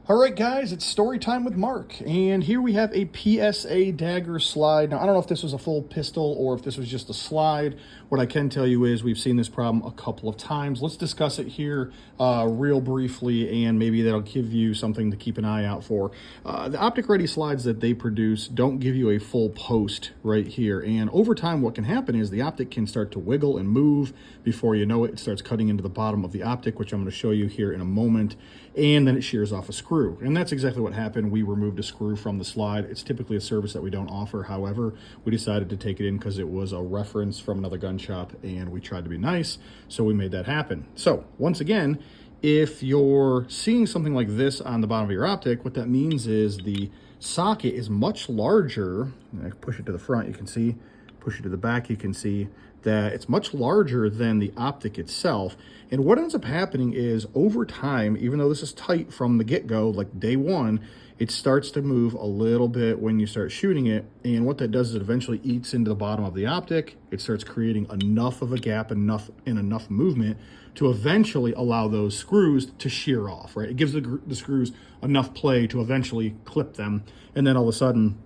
All right, guys, it's story time with Mark, and here we have a PSA dagger slide. Now, I don't know if this was a full pistol or if this was just a slide. What I can tell you is we've seen this problem a couple of times. Let's discuss it here real briefly, and maybe that'll give you something to keep an eye out for. The Optic Ready slides that they produce don't give you a full post right here, and over time what can happen is the optic can start to wiggle and move. Before you know it, it starts cutting into the bottom of the optic, which I'm going to show you here in a moment, and then it shears off a screw. And that's exactly what happened. We removed a screw from the slide. It's typically a service that we don't offer. However, we decided to take it in because it was a reference from another gun shop and we tried to be nice, so we made that happen. So once again, if you're seeing something like this on the bottom of your optic, what that means is the socket is much larger. I push it to the front, you can see. Push it to the back, you can see that it's much larger than the optic itself. And what ends up happening is over time, even though this is tight from the get-go, like day one, it starts to move a little bit when you start shooting it. And what that does is it eventually eats into the bottom of the optic. It starts creating enough of a gap, enough movement to eventually allow those screws to shear off, right? It gives the screws enough play to eventually clip them. And then all of a sudden,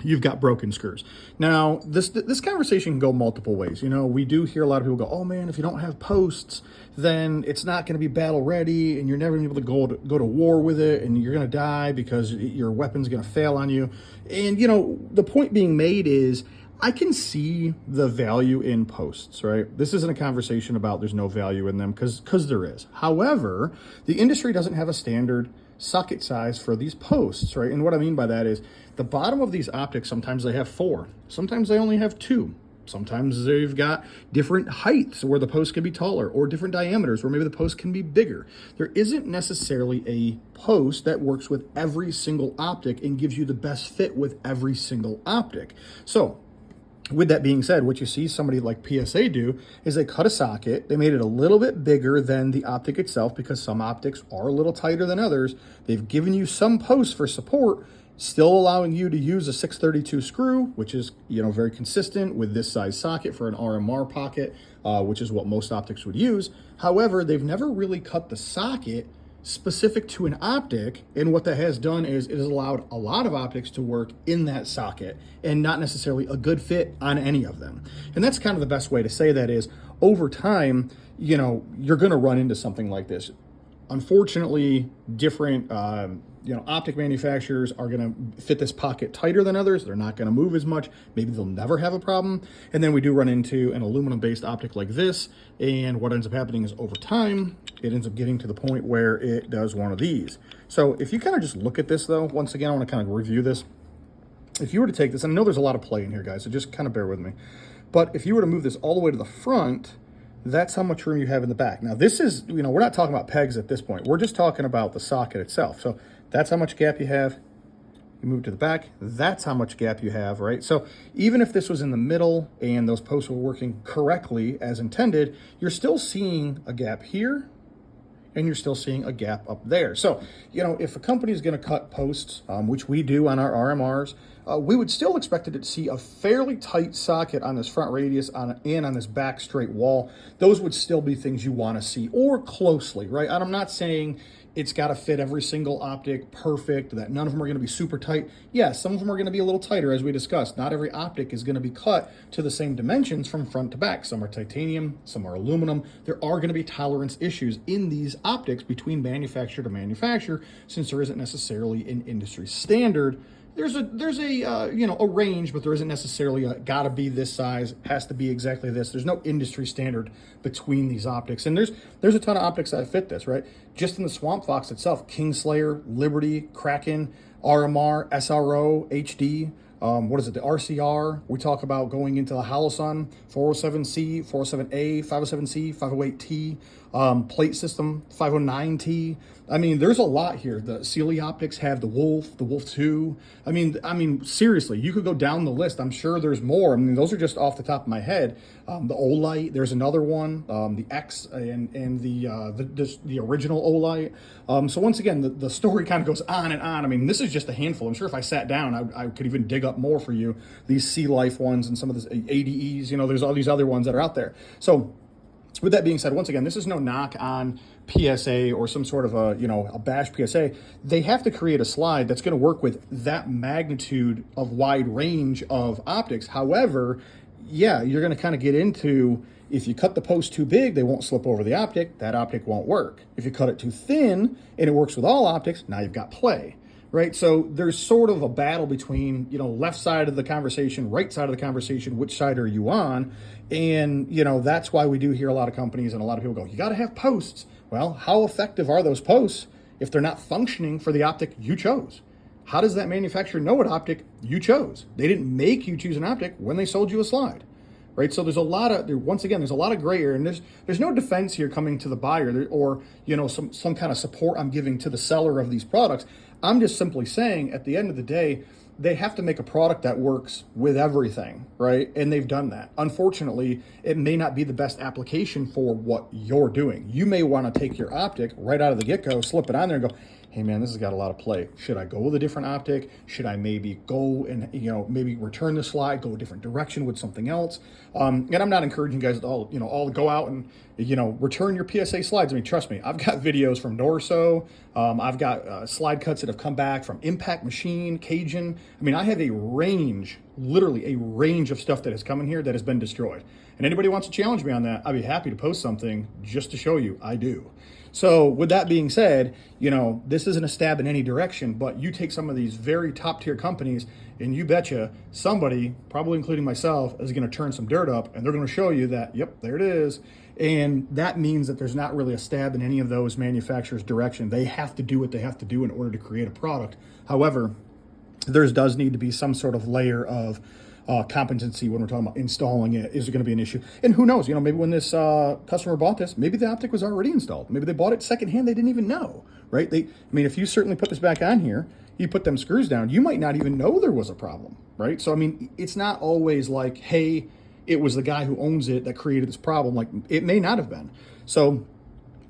you've got broken screws. Now, this conversation can go multiple ways. You know, we do hear a lot of people go, oh man, if you don't have posts, then it's not going to be battle ready and you're never going to be able to go to war with it and you're going to die because your weapon's going to fail on you. And, you know, the point being made is I can see the value in posts, right? This isn't a conversation about there's no value in them because there is. However, the industry doesn't have a standard socket size for these posts, right? And what I mean by that is the bottom of these optics, sometimes they have 4, sometimes they only have 2. Sometimes they've got different heights where the post can be taller or different diameters where maybe the post can be bigger. There isn't necessarily a post that works with every single optic and gives you the best fit with every single optic. So with that being said, what you see somebody like PSA do is they cut a socket, they made it a little bit bigger than the optic itself because some optics are a little tighter than others. They've given you some posts for support, still allowing you to use a 632 screw, which is, you know, very consistent with this size socket for an RMR pocket, which is what most optics would use. However, they've never really cut the socket specific to an optic, and what that has done is it has allowed a lot of optics to work in that socket and not necessarily a good fit on any of them. And that's kind of the best way to say that is over time, you know, you're going to run into something like this. Unfortunately, different optic manufacturers are going to fit this pocket tighter than others. They're not going to move as much. Maybe they'll never have a problem. And then we do run into an aluminum-based optic like this. And what ends up happening is over time, it ends up getting to the point where it does one of these. So if you kind of just look at this though, once again, I want to kind of review this. If you were to take this, and I know there's a lot of play in here, guys, so just kind of bear with me. But if you were to move this all the way to the front, that's how much room you have in the back. Now this is, you know, we're not talking about pegs at this point. We're just talking about the socket itself. So that's how much gap you have. You move to the back, that's how much gap you have, right? So even if this was in the middle and those posts were working correctly as intended, you're still seeing a gap here and you're still seeing a gap up there. So, you know, if a company is going to cut posts, which we do on our RMRs, we would still expect it to see a fairly tight socket on this front radius and on this back straight wall. Those would still be things you want to see, or closely, right? And I'm not saying it's got to fit every single optic perfect, that none of them are going to be super tight. Yes, some of them are going to be a little tighter, as we discussed. Not every optic is going to be cut to the same dimensions from front to back. Some are titanium, some are aluminum. There are going to be tolerance issues in these optics between manufacturer to manufacturer, since there isn't necessarily an industry standard. There's a range, but there isn't necessarily a gotta be this size, has to be exactly this. There's no industry standard between these optics. And there's a ton of optics that fit this, right? Just in the Swamp Fox itself, Kingslayer, Liberty, Kraken, RMR, SRO, HD, the RCR. We talk about going into the Holosun, 407C, 407A, 507C, 508T, plate system, 509T. I mean, there's a lot here. The Sealy optics have the Wolf 2. I mean, seriously, you could go down the list. I'm sure there's more. I mean, those are just off the top of my head. The Olight, there's another one, the X and the original Olight. So once again, the story kind of goes on and on. I mean, this is just a handful. I'm sure if I sat down, I could even dig up more for you. These Sea Life ones and some of the ADEs, you know, there's all these other ones that are out there. So With that being said, once again, this is no knock on PSA or some sort of a bash PSA. They have to create a slide that's going to work with that magnitude of wide range of optics. However, yeah, you're going to kind of get into, if you cut the post too big, they won't slip over the optic. That optic won't work. If you cut it too thin and it works with all optics, now you've got play. Right, so there's sort of a battle between, left side of the conversation, right side of the conversation, which side are you on? And, that's why we do hear a lot of companies and a lot of people go, you got to have posts. Well, how effective are those posts if they're not functioning for the optic you chose? How does that manufacturer know what optic you chose? They didn't make you choose an optic when they sold you a slide. Right, so there's a lot of gray area, and there's no defense here coming to the buyer or some kind of support I'm giving to the seller of these products. I'm just simply saying, at the end of the day, they have to make a product that works with everything, right? And they've done that. Unfortunately, it may not be the best application for what you're doing. You may want to take your optic right out of the get-go, slip it on there and go, hey man, this has got a lot of play. Should I go with a different optic? Should I maybe go and, maybe return the slide, go a different direction with something else? And I'm not encouraging you guys to all go out and, return your PSA slides. I mean, trust me, I've got videos from Dorso. I've got slide cuts that have come back from Impact Machine, Cajun. I mean, I have a range, literally a range of stuff that has come in here that has been destroyed. And anybody wants to challenge me on that, I'd be happy to post something just to show you I do. So with that being said, this isn't a stab in any direction, but you take some of these very top tier companies and you betcha somebody, probably including myself, is going to turn some dirt up and they're going to show you that, yep, there it is. And that means that there's not really a stab in any of those manufacturers' direction. They have to do what they have to do in order to create a product. However, there does need to be some sort of layer of competency when we're talking about installing it. Is it going to be an issue? And who knows, maybe when this customer bought this, maybe the optic was already installed. Maybe they bought it secondhand, they didn't even know, right? If you certainly put this back on here, you put them screws down, you might not even know there was a problem, right? So, it's not always like, hey, it was the guy who owns it that created this problem. Like, it may not have been. So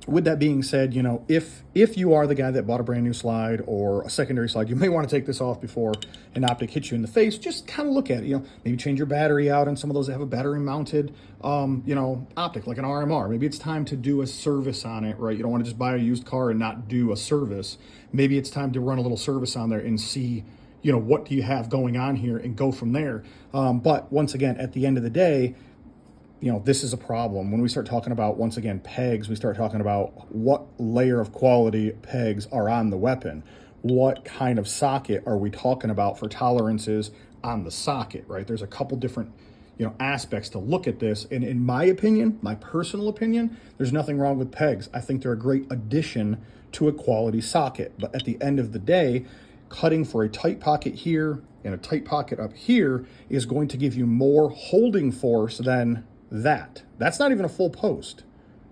with that being said, if you are the guy that bought a brand new slide or a secondary slide, you may want to take this off before an optic hits you in the face. Just kind of look at it, maybe change your battery out on some of those that have a battery mounted, optic like an RMR. Maybe it's time to do a service on it, right? You don't want to just buy a used car and not do a service. Maybe it's time to run a little service on there and see, what do you have going on here and go from there. But once again, at the end of the day, this is a problem. When we start talking about, once again, pegs, we start talking about what layer of quality pegs are on the weapon. What kind of socket are we talking about for tolerances on the socket, right? There's a couple different, aspects to look at this. And in my opinion, my personal opinion, there's nothing wrong with pegs. I think they're a great addition to a quality socket. But at the end of the day, cutting for a tight pocket here and a tight pocket up here is going to give you more holding force than that. That's not even a full post.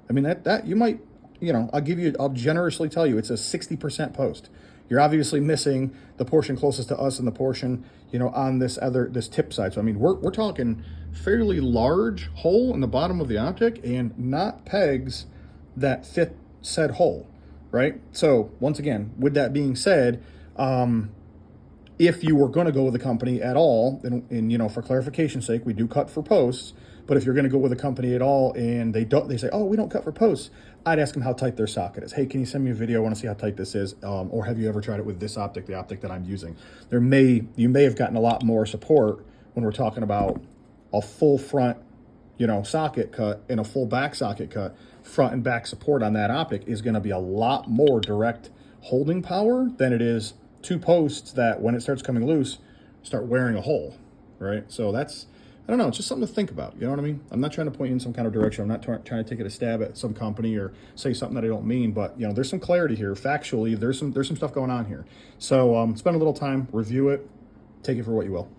That you might, I'll generously tell you, it's a 60% post. You're obviously missing the portion closest to us and the portion, on this tip side. So, we're talking fairly large hole in the bottom of the optic and not pegs that fit said hole, right? So once again, with that being said, if you were going to go with a company at all, and for clarification's sake, we do cut for posts. But if you're going to go with a company at all and they say, oh, we don't cut for posts, I'd ask them how tight their socket is. Hey, can you send me a video? I want to see how tight this is. Or have you ever tried it with this optic, the optic that I'm using? You may have gotten a lot more support when we're talking about a full front, socket cut and a full back socket cut. Front and back support on that optic is going to be a lot more direct holding power than it is two posts that, when it starts coming loose, start wearing a hole, right? So that's, I don't know, it's just something to think about, you know what I mean? I'm not trying to point you in some kind of direction. I'm not trying to take it a stab at some company or say something that I don't mean, but, there's some clarity here. Factually, there's some stuff going on here. So spend a little time, review it, take it for what you will.